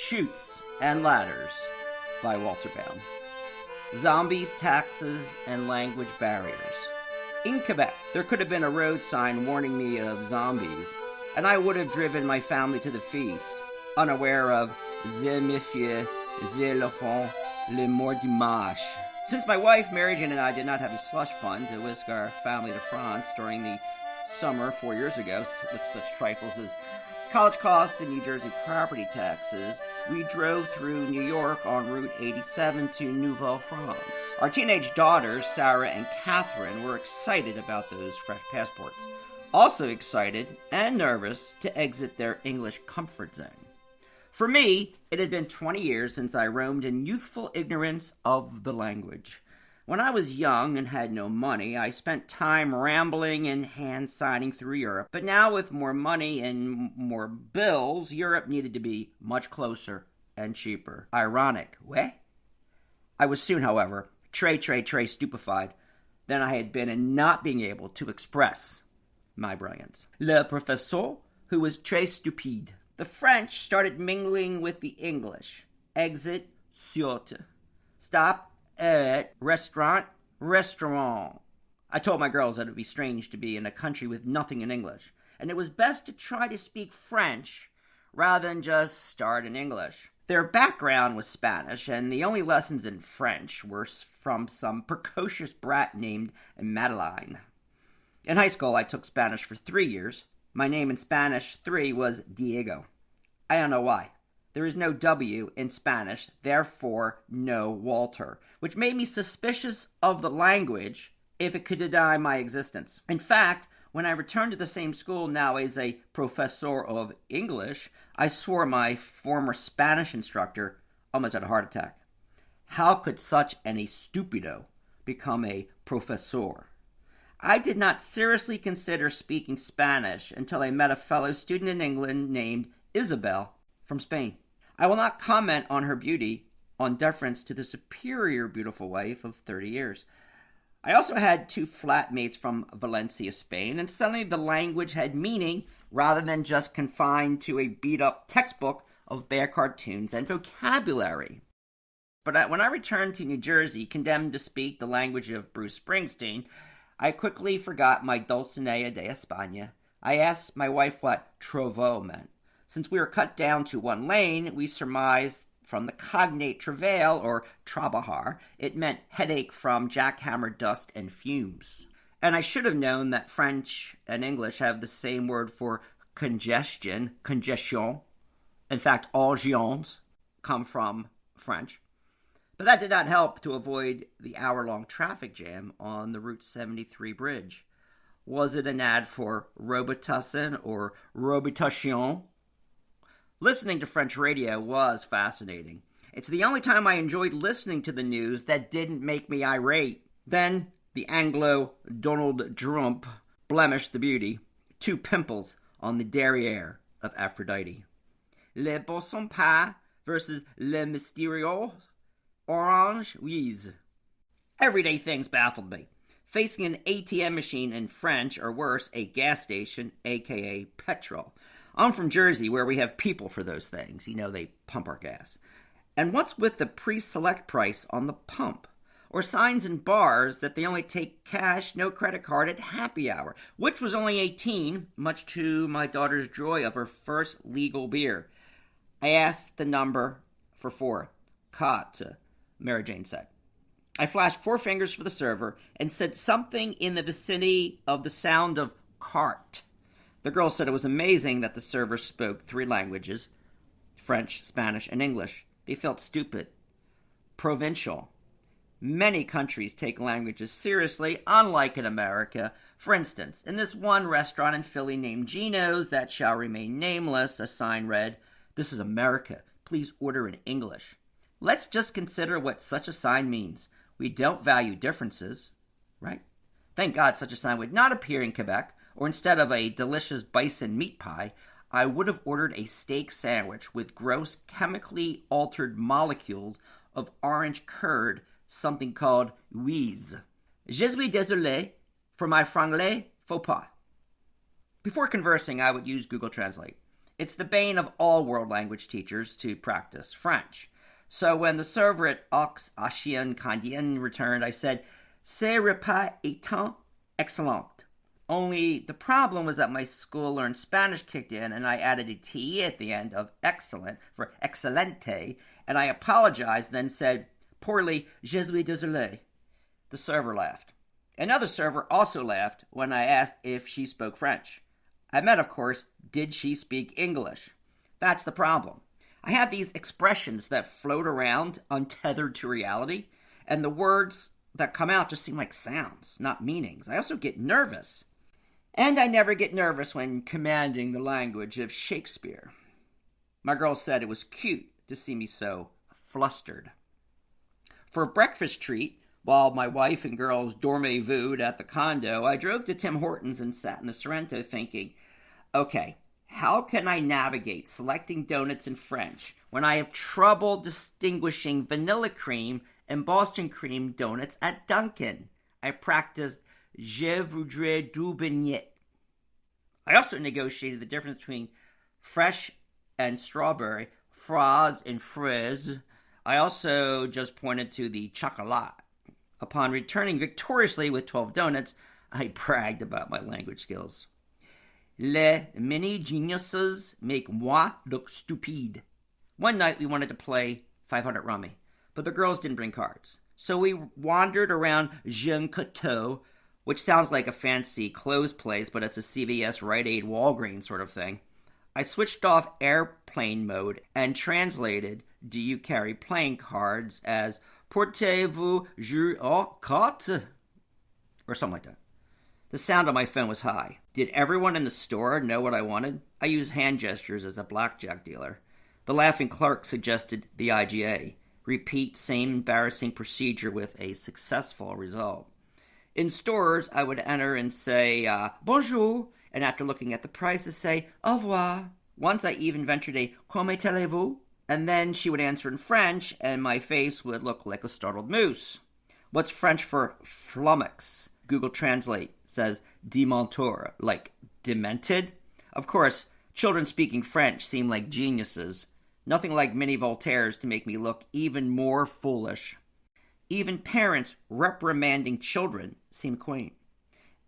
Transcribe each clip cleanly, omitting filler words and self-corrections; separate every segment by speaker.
Speaker 1: Chutes and Ladders by Walter Bound. Zombies, taxes, and language barriers. In Quebec, there could have been a road sign warning me of zombies, and I would have driven my family to the feast, unaware of "Je me fie, je le fond, le mort dimanche." Since my wife, Mary Jane, and I did not have a slush fund to whisk our family to France during the summer 4 years ago with such trifles as college costs and New Jersey property taxes, we drove through New York on Route 87 to Nouvelle-France. Our teenage daughters, Sarah and Catherine, were excited about those fresh passports. Also excited and nervous to exit their English comfort zone. For me, it had been 20 years since I roamed in youthful ignorance of the language. When I was young and had no money, I spent time rambling and hand-signing through Europe. But now with more money and more bills, Europe needed to be much closer and cheaper. Ironic, ouais? I was soon, however, très stupefied than I had been in not being able to express my brilliance. Le professeur, who was très stupide. The French started mingling with the English. Exit, Chutes. Stop at restaurant. I told my girls that it would be strange to be in a country with nothing in English, and it was best to try to speak French rather than just start in English. Their background was Spanish, and the only lessons in French were from some precocious brat named Madeleine. In high school, I took Spanish for 3 years. My name in Spanish 3 was Diego. I don't know why. There is no W in Spanish, therefore no Walter, which made me suspicious of the language if it could deny my existence. In fact, when I returned to the same school now as a professor of English, I swore my former Spanish instructor almost had a heart attack. How could such an stupido become a professor? I did not seriously consider speaking Spanish until I met a fellow student in England named Isabel from Spain. I will not comment on her beauty on deference to the superior beautiful wife of 30 years. I also had 2 flatmates from Valencia, Spain, and suddenly the language had meaning rather than just confined to a beat-up textbook of bad cartoons and vocabulary. But when I returned to New Jersey, condemned to speak the language of Bruce Springsteen, I quickly forgot my Dulcinea de España. I asked my wife what trovo meant. Since we were cut down to 1 lane, we surmised from the cognate travail, or trabajar, it meant headache from jackhammer dust and fumes. And I should have known that French and English have the same word for congestion. In fact, all gions come from French. But that did not help to avoid the hour-long traffic jam on the Route 73 bridge. Was it an ad for Robitussin or Robitussion? Listening to French radio was fascinating. It's the only time I enjoyed listening to the news that didn't make me irate. Then, the Anglo-Donald Trump blemished the beauty. 2 pimples on the derriere of Aphrodite. Le Bosson Pas versus Le Mystérieux Orange Whiz. Everyday things baffled me. Facing an ATM machine in French, or worse, a gas station, aka petrol. I'm from Jersey, where we have people for those things. You know, they pump our gas. And what's with the pre-select price on the pump? Or signs in bars that they only take cash, no credit card at happy hour, which was only 18, much to my daughter's joy of her first legal beer. I asked the number for 4. Quatre, Mary Jane said. I flashed 4 fingers for the server and said something in the vicinity of the sound of cart. The girl said it was amazing that the server spoke 3 languages, French, Spanish, and English. They felt stupid. Provincial. Many countries take languages seriously, unlike in America. For instance, in this one restaurant in Philly named Gino's that shall remain nameless, a sign read, "This is America. Please order in English." Let's just consider what such a sign means. We don't value differences, right? Thank God such a sign would not appear in Quebec, or instead of a delicious bison meat pie, I would have ordered a steak sandwich with gross chemically altered molecules of orange curd, something called whiz. Je suis désolé for my franglais faux pas. Before conversing, I would use Google Translate. It's the bane of all world language teachers to practice French. So when the server at Aux Achien Candien returned, I said, "Ce repas étant excellent." Only the problem was that my school learned Spanish kicked in, and I added a T at the end of excellent for excelente, and I apologized, then said, poorly, "Je suis désolé." The server laughed. Another server also laughed when I asked if she spoke French. I meant, of course, did she speak English? That's the problem. I have these expressions that float around untethered to reality, and the words that come out just seem like sounds, not meanings. I also get nervous. And I never get nervous when commanding the language of Shakespeare. My girl said it was cute to see me so flustered. For a breakfast treat, while my wife and girls dormez-vous at the condo, I drove to Tim Hortons and sat in the Sorrento thinking, okay, how can I navigate selecting donuts in French when I have trouble distinguishing vanilla cream and Boston cream donuts at Dunkin'? I practiced "Je voudrais du beignet." I also negotiated the difference between fresh and strawberry, fraise and fraise. I also just pointed to the chocolat. Upon returning victoriously with 12 donuts, I bragged about my language skills. Les mini geniuses make moi look stupide. One night we wanted to play 500 rummy, but the girls didn't bring cards. So we wandered around Jean Coteau, which sounds like a fancy clothes place, but it's a CVS, Rite Aid, Walgreens sort of thing. I switched off airplane mode and translated, "Do you carry playing cards?" as "Portez-vous jouer aux cartes?" or something like that. The sound on my phone was high. Did everyone in the store know what I wanted? I use hand gestures as a blackjack dealer. The laughing clerk suggested the IGA. Repeat same embarrassing procedure with a successful result. In stores, I would enter and say, bonjour, and after looking at the prices, say, au revoir. Once I even ventured a comment allez-vous? And then she would answer in French, and my face would look like a startled moose. What's French for flummox? Google Translate says dementor, like demented. Of course, children speaking French seem like geniuses. Nothing like mini Voltaires to make me look even more foolish. Even parents reprimanding children seem quaint.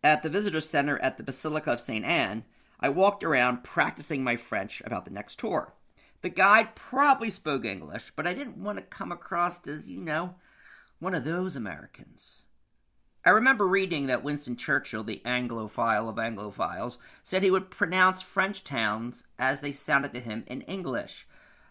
Speaker 1: At the visitor center at the Basilica of St. Anne, I walked around practicing my French about the next tour. The guide probably spoke English, but I didn't want to come across as, one of those Americans. I remember reading that Winston Churchill, the Anglophile of Anglophiles, said he would pronounce French towns as they sounded to him in English.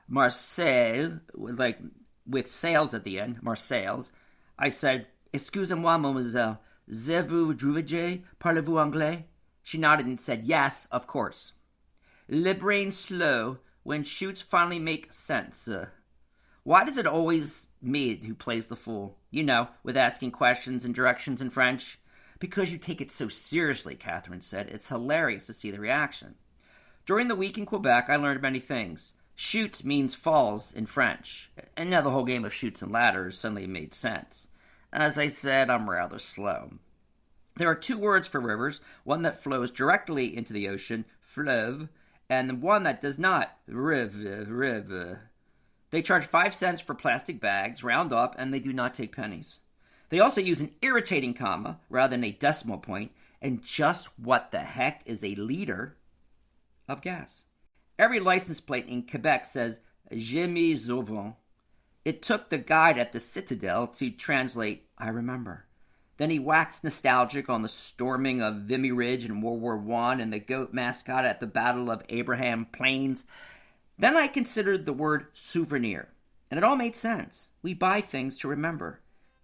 Speaker 1: Marseille, with sales at the end, Marseilles. I said, "Excusez-moi, mademoiselle, vous voudriez parlez-vous anglais?" She nodded and said, "Yes, of course." Le brain slow when Chutes finally make sense. Why does it always me who plays the fool? With asking questions and directions in French. Because you take it so seriously, Catherine said. It's hilarious to see the reaction. During the week in Quebec, I learned many things. Chutes means falls in French, and now the whole game of chutes and ladders suddenly made sense. As I said, I'm rather slow. There are two words for rivers, one that flows directly into the ocean, fleuve, and one that does not, rive. They charge 5 cents for plastic bags, round up, and they do not take pennies. They also use an irritating comma rather than a decimal point, and just what the heck is a liter of gas? Every license plate in Quebec says "Je mis au vent." It took the guide at the Citadel to translate "I remember." Then he waxed nostalgic on the storming of Vimy Ridge in World War I and the goat mascot at the Battle of Abraham Plains. Then I considered the word souvenir, and it all made sense. We buy things to remember.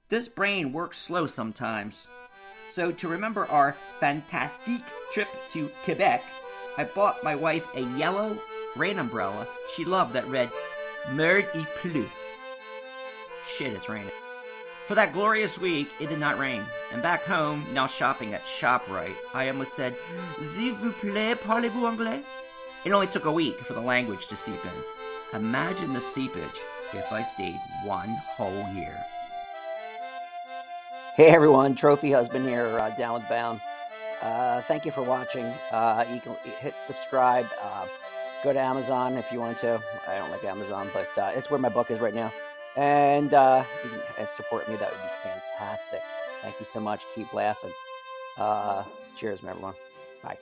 Speaker 1: This brain works slow sometimes. So to remember our fantastique trip to Quebec, I bought my wife a yellow rain umbrella she loved that read, "Merde il pleut." Shit, it's raining. For that glorious week, it did not rain. And back home, now shopping at ShopRite, I almost said, "S'il vous plaît, parlez-vous anglais?" It only took a week for the language to seep in. Imagine the seepage if I stayed one whole year. Hey everyone, Trophy Husband here, Downward Bound. Thank you for watching. You can hit subscribe. Go to Amazon if you want to. I don't like Amazon, but it's where my book is right now. And if you can support me, that would be fantastic. Thank you so much. Keep laughing. Cheers, everyone. Bye.